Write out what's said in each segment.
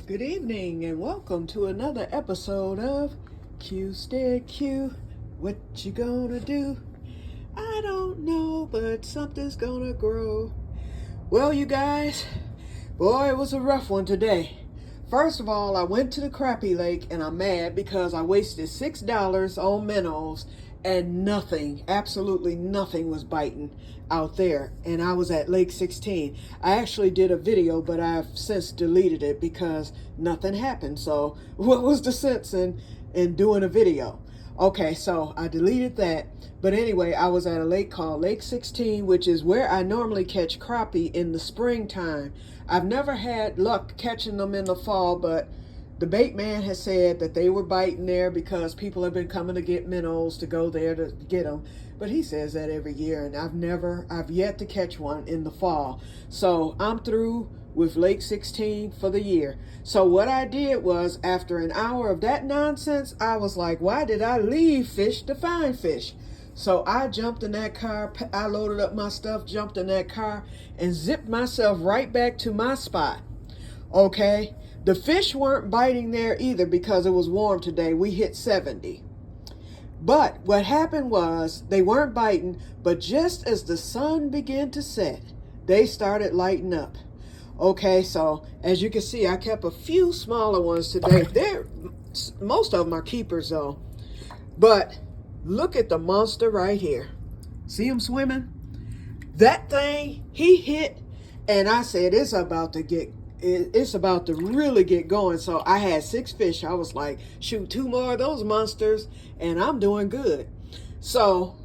Good evening and welcome to another episode of Que-stead-Que. What you gonna do? I don't know, but something's gonna grow. Well, you guys, boy, it was a rough one today. First of all, I went to the crappie lake and I'm mad because I wasted $6 on minnows and nothing, absolutely nothing was biting out there. And I was at Lake 16. I actually did a video, but I've since deleted it because nothing happened. So what was the sense in doing a video? Okay, so I deleted that. But anyway, I was at a lake called Lake 16, which is where I normally catch crappie in the springtime. I've never had luck catching them in the fall, but the bait man has said that they were biting there because people have been coming to get minnows to go there to get them. But he says that every year, and I've yet to catch one in the fall. So I'm through with Lake 16 for the year. So what I did was, after an hour of that nonsense, I was like, why did I leave fish to find fish? So I jumped in that car, I loaded up my stuff, jumped in that car, and zipped myself right back to my spot. Okay? The fish weren't biting there either because it was warm today. We hit 70. But what happened was they weren't biting, but just as the sun began to set, they started lighting up. Okay, so as you can see, I kept a few smaller ones today. Most of them are keepers though. But look at the monster right here. See him swimming? That thing, he hit, and I said, it's about to really get going. So I had 6 fish. I was like, shoot, 2 more of those monsters and I'm doing good. So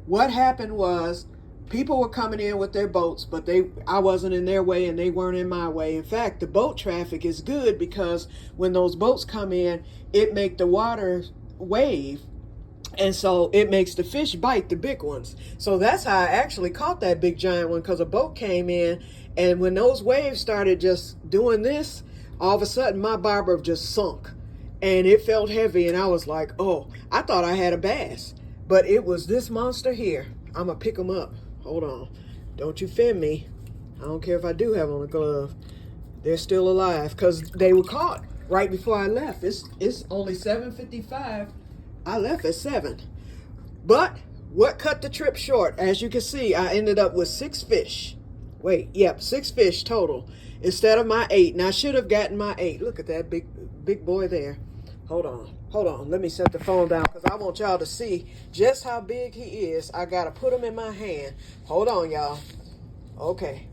what happened was, people were coming in with their boats, but I wasn't in their way and they weren't in my way. In fact, the boat traffic is good because when those boats come in, it makes the water wave. And so it makes the fish bite the big ones. So that's how I actually caught that big giant one, because a boat came in, and when those waves started just doing this, all of a sudden my bobber just sunk and it felt heavy, and I was like, oh, I thought I had a bass, but it was this monster here. I'm gonna pick him up. Hold on. Don't you fin me. I don't care if I do have on a glove. They're still alive because they were caught right before I left. It's only 7:55. I left at 7. But what cut the trip short? As you can see, I ended up with 6 fish. Wait, yep, 6 fish total instead of my 8. And I should have gotten my 8. Look at that big boy there. Hold on. Let me set the phone down because I want y'all to see just how big he is. I got to put him in my hand. Hold on, y'all. Okay.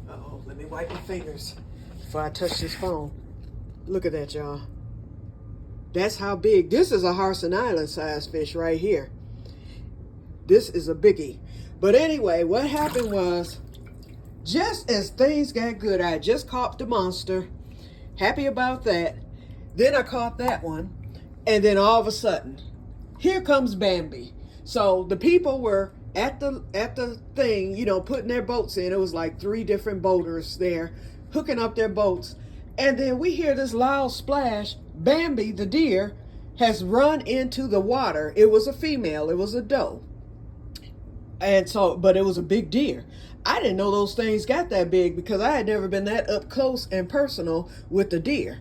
Uh-oh, let me wipe my fingers before I touch this phone. Look at that, y'all. That's how big. This is a Harrison Island size fish right here. This is a biggie. But anyway, what happened was, just as things got good, I just caught the monster. Happy about that. Then I caught that one. And then all of a sudden, here comes Bambi. So the people were at the thing, you know, putting their boats in. It was like 3 different boaters there, hooking up their boats. And then we hear this loud splash. Bambi, the deer, has run into the water. It was a female. It was a doe. And so, but it was a big deer. I didn't know those things got that big because I had never been that up close and personal with the deer.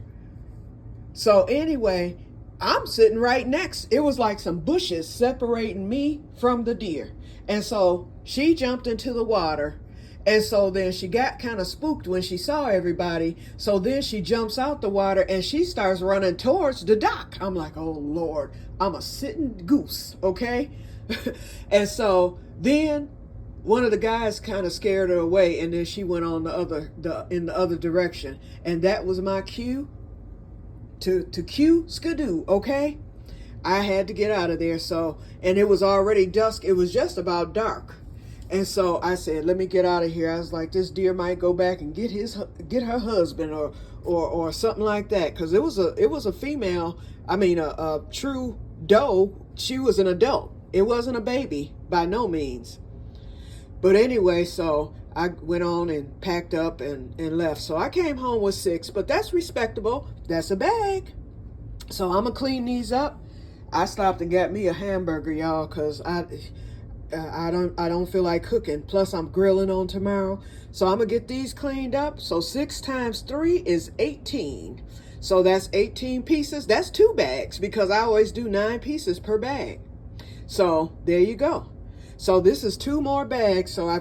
So anyway, I'm sitting right next. It was like some bushes separating me from the deer. And so she jumped into the water. And so then she got kind of spooked when she saw everybody. So then she jumps out the water and she starts running towards the dock. I'm like, oh Lord, I'm a sitting goose, okay? And so then one of the guys kind of scared her away, and then she went on in the other direction. And that was my cue to Que-stead-Que, okay? I had to get out of there. So, and it was already dusk. It was just about dark. And so I said, let me get out of here. I was like, this deer might go back and get her husband or something like that. Because it was a female, a true doe. She was an adult. It wasn't a baby by no means. But anyway, so I went on and packed up and left. So I came home with 6, but that's respectable. That's a bag. So I'm going to clean these up. I stopped and got me a hamburger, y'all, because I don't feel like cooking. Plus I'm grilling on tomorrow. So I'm gonna get these cleaned up. So 6 times 3 is 18. So that's 18 pieces. That's 2 bags because I always do 9 pieces per bag. So there you go. So this is 2 more bags. So I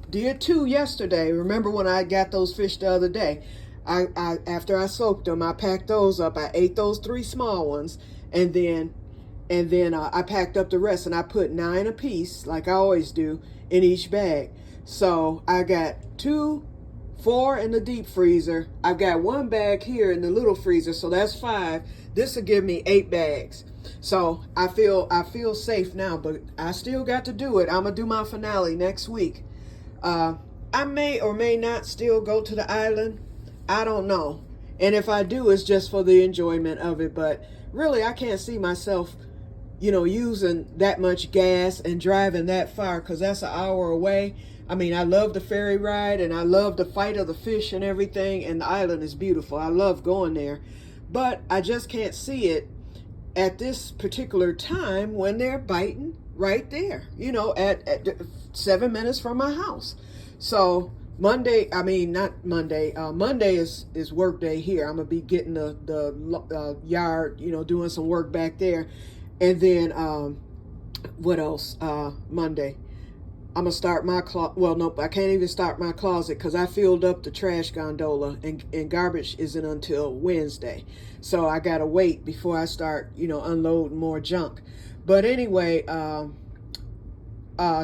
did 2 yesterday. Remember when I got those fish the other day? After I soaked them, I packed those up. I ate those 3 small ones, and then I packed up the rest, and I put 9 apiece, like I always do, in each bag. So I got 4 in the deep freezer. I've got 1 bag here in the little freezer, so that's 5. This will give me 8 bags. So I feel safe now, but I still got to do it. I'm gonna do my finale next week. I may or may not still go to the island. I don't know. And if I do, it's just for the enjoyment of it. But really, I can't see myself, using that much gas and driving that far, because that's an hour away. I mean, I love the ferry ride and I love the fight of the fish and everything. And the island is beautiful. I love going there. But I just can't see it at this particular time when they're biting right there, at 7 minutes from my house. So Monday is work day here. I'm gonna be getting the yard, doing some work back there. And then what else? Monday I'm gonna start my nope, I can't even start my closet because I filled up the trash gondola, and garbage isn't until Wednesday. So I gotta wait before I start, unloading more junk. But anyway,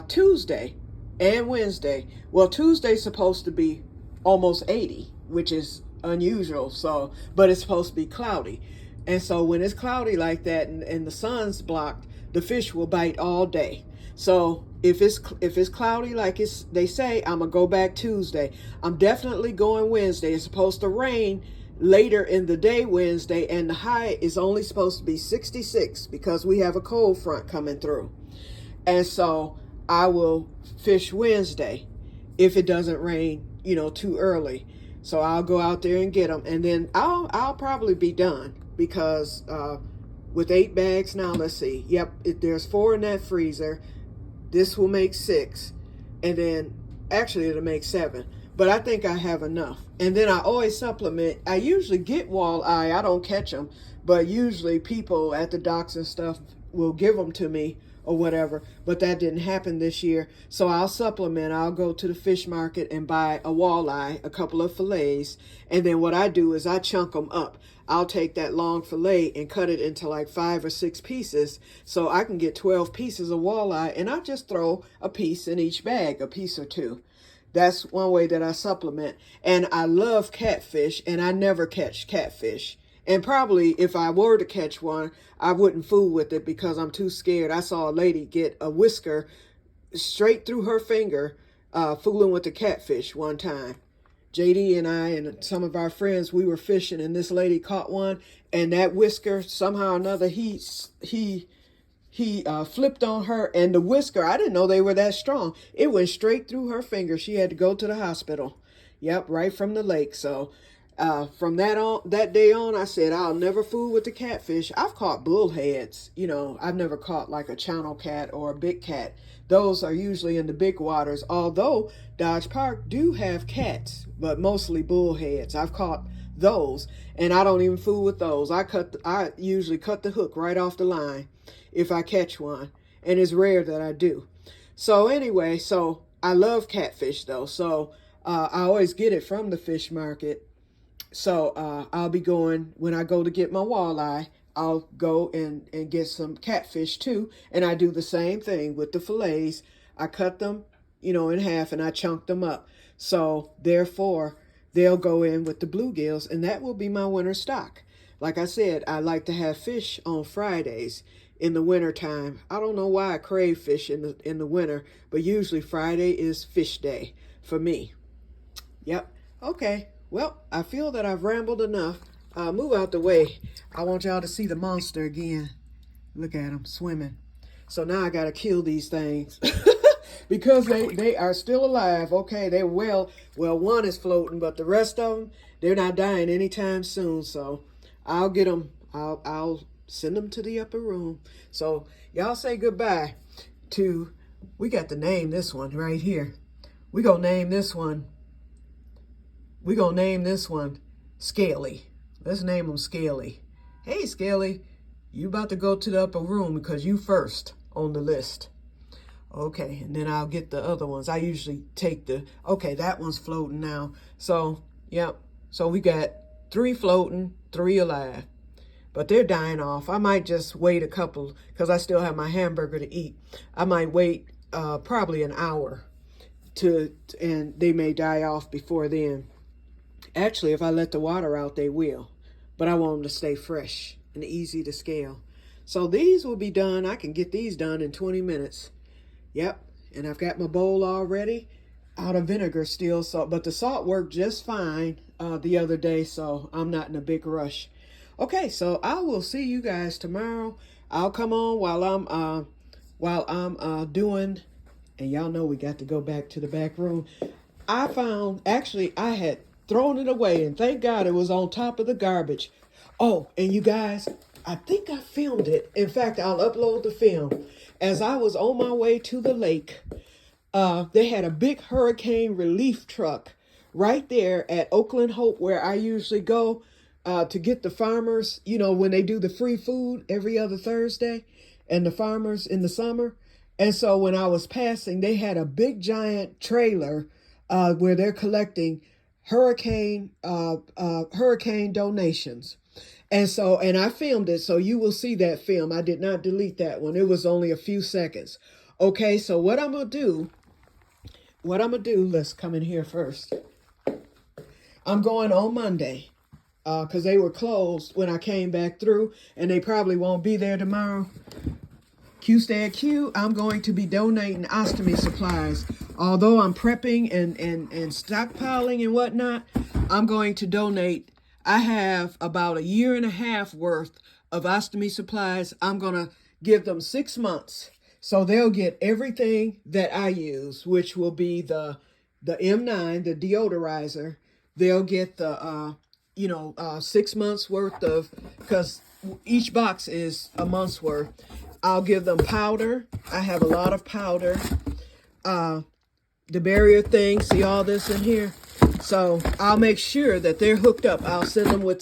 Tuesday and Wednesday. Well, Tuesday's supposed to be almost 80, which is unusual. So, but it's supposed to be cloudy. And so when it's cloudy like that and the sun's blocked, the fish will bite all day. So if it's cloudy like they say, I'm gonna go back Tuesday. I'm definitely going Wednesday. It's supposed to rain later in the day Wednesday, and the high is only supposed to be 66 because we have a cold front coming through. And so I will fish Wednesday if it doesn't rain, too early. So I'll go out there and get them, and then I'll probably be done because with 8 bags now, let's see. Yep, there's 4 in that freezer. This will make 6, and then actually it'll make 7. But I think I have enough. And then I always supplement. I usually get walleye. I don't catch them, but usually people at the docks and stuff will give them to me or whatever. But that didn't happen this year. So I'll supplement. I'll go to the fish market and buy a walleye, a couple of fillets. And then what I do is I chunk them up. I'll take that long fillet and cut it into like 5 or 6 pieces so I can get 12 pieces of walleye, and I just throw a piece in each bag, a piece or 2. That's one way that I supplement. And I love catfish, and I never catch catfish. And probably if I were to catch one, I wouldn't fool with it because I'm too scared. I saw a lady get a whisker straight through her finger fooling with the catfish one time. JD and I and some of our friends, we were fishing, and this lady caught one, and that whisker, somehow or another, he flipped on her, and the whisker, I didn't know they were that strong. It went straight through her finger. She had to go to the hospital. Yep, right from the lake. So from that day on, I said, I'll never fool with the catfish. I've caught bullheads. I've never caught like a channel cat or a big cat. Those are usually in the big waters, although Dodge Park do have cats, but mostly bullheads. I've caught those, and I don't even fool with those. I usually cut the hook right off the line if I catch one, and it's rare that I do. So anyway, so I love catfish though, so I always get it from the fish market. So I'll be going, when I go to get my walleye, I'll go and get some catfish too. And I do the same thing with the fillets. I cut them, in half, and I chunk them up. So therefore, they'll go in with the bluegills, and that will be my winter stock. Like I said, I like to have fish on Fridays in the winter time. I don't know why I crave fish in the winter, but usually Friday is fish day for me. Yep. Okay. Well, I feel that I've rambled enough. Move out the way. I want y'all to see the monster again. Look at him swimming. So now I got to kill these things because they are still alive. Okay, they're well, one is floating, but the rest of them, they're not dying anytime soon. So I'll get them. I'll send them to the upper room. So y'all say goodbye. we got to name this one right here. We're going to name this one Scaly. Let's name him Scaly. Hey, Scaly, you about to go to the upper room because you first on the list. Okay, and then I'll get the other ones. I usually take okay, that one's floating now. So, yep. So we got 3 floating, 3 alive. But they're dying off. I might just wait a couple because I still have my hamburger to eat. I might wait probably an hour and they may die off before then. Actually, if I let the water out, they will. But I want them to stay fresh and easy to scale. So these will be done. I can get these done in 20 minutes. Yep, and I've got my bowl already out of vinegar still, but the salt worked just fine the other day, so I'm not in a big rush. Okay, so I will see you guys tomorrow. I'll come on while I'm doing, and y'all know we got to go back to the back room. I had thrown it away, and thank God it was on top of the garbage. Oh, and you guys, I think I filmed it. In fact, I'll upload the film. As I was on my way to the lake, they had a big hurricane relief truck right there at Oakland Hope, where I usually go to get the farmers, you know, when they do the free food every other Thursday, and the farmers in the summer. And so when I was passing, they had a big giant trailer where they're collecting hurricane donations. And I filmed it, so you will see that film. I did not delete that one. It was only a few seconds. Okay, so what I'm going to do, let's come in here first. I'm going on Monday because they were closed when I came back through, and they probably won't be there tomorrow. Que-stead-Que, I'm going to be donating ostomy supplies. Although I'm prepping and stockpiling and whatnot, I'm going to donate. I have about 1.5 years worth of ostomy supplies. I'm going to give them 6 months. So they'll get everything that I use, which will be the M9, the deodorizer. They'll get the, 6 months worth of, because each box is a month's worth. I'll give them powder. I have a lot of powder. The barrier thing, see all this in here? So I'll make sure that they're hooked up. I'll send them with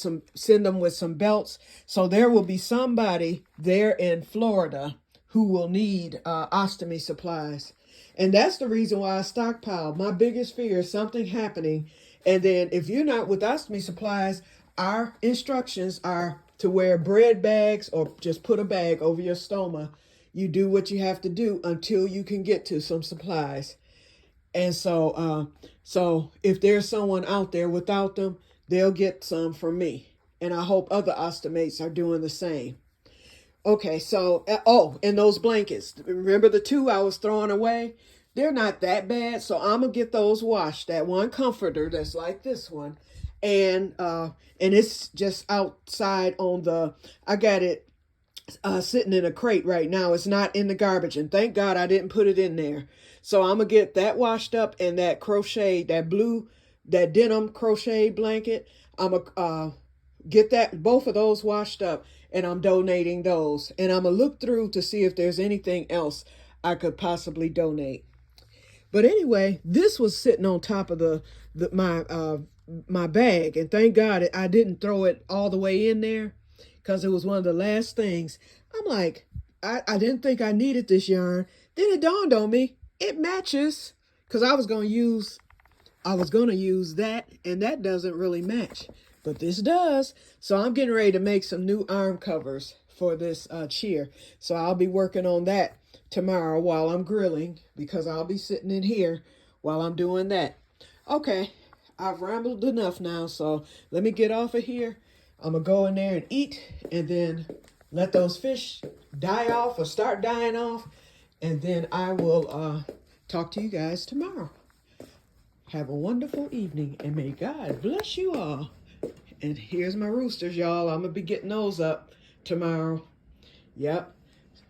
some belts. So there will be somebody there in Florida who will need ostomy supplies. And that's the reason why I stockpile. My biggest fear is something happening. And then if you're not with ostomy supplies, our instructions are to wear bread bags or just put a bag over your stoma. You do what you have to do until you can get to some supplies. And so if there's someone out there without them, they'll get some from me. And I hope other ostomates are doing the same. Okay, so, and those blankets. Remember the 2 I was throwing away? They're not that bad, so I'm going to get those washed. That one comforter that's like this one. And it's just outside I got it sitting in a crate right now. It's not in the garbage, and thank God I didn't put it in there. So I'm gonna get that washed up, and that denim crochet blanket. I'm gonna get both of those washed up, and I'm donating those. And I'm gonna look through to see if there's anything else I could possibly donate. But anyway, this was sitting on top of my bag, and thank God I didn't throw it all the way in there, because it was one of the last things. I'm like, I didn't think I needed this yarn. Then it dawned on me, it matches, because I was going to use that, and that doesn't really match, but this does. So I'm getting ready to make some new arm covers for this chair. So I'll be working on that tomorrow while I'm grilling, because I'll be sitting in here while I'm doing that. Okay, I've rambled enough now, so let me get off of here. I'm going to go in there and eat, and then let those fish die off or start dying off, and then I will talk to you guys tomorrow. Have a wonderful evening, and may God bless you all. And here's my roosters, y'all. I'm going to be getting those up tomorrow. Yep.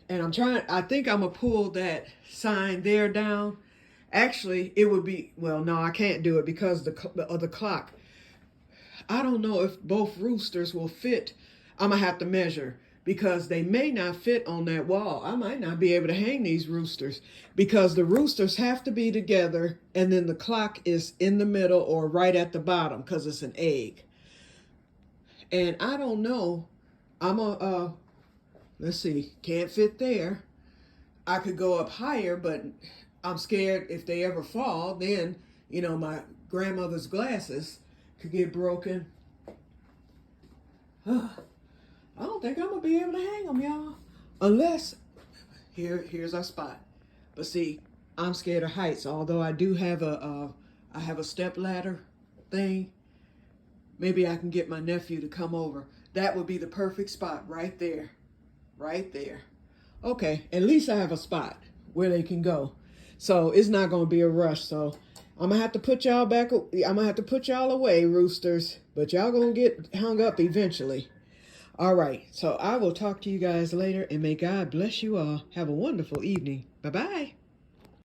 And I think I'm going to pull that sign there down. Actually, it would be, well, no, I can't do it because of the clock. I don't know if both roosters will fit. I'm going to have to measure. because they may not fit on that wall. I might not be able to hang these roosters because the roosters have to be together and then the clock is in the middle or right at the bottom because it's an egg. And I don't know. Let's see, can't fit there. I could go up higher, but I'm scared if they ever fall, then, you know, my grandmother's glasses could get broken. I don't think I'm going to be able to hang them, y'all. Unless, here's our spot. But see, I'm scared of heights, although I do have I have a step ladder thing. Maybe I can get my nephew to come over. That would be the perfect spot right there. Right there. Okay, at least I have a spot where they can go. So it's not going to be a rush. So I'm going to have to put y'all back. I'm going to have to put y'all away, roosters. But y'all going to get hung up eventually. All right. So I will talk to you guys later. And may God bless you all. Have a wonderful evening. Bye-bye.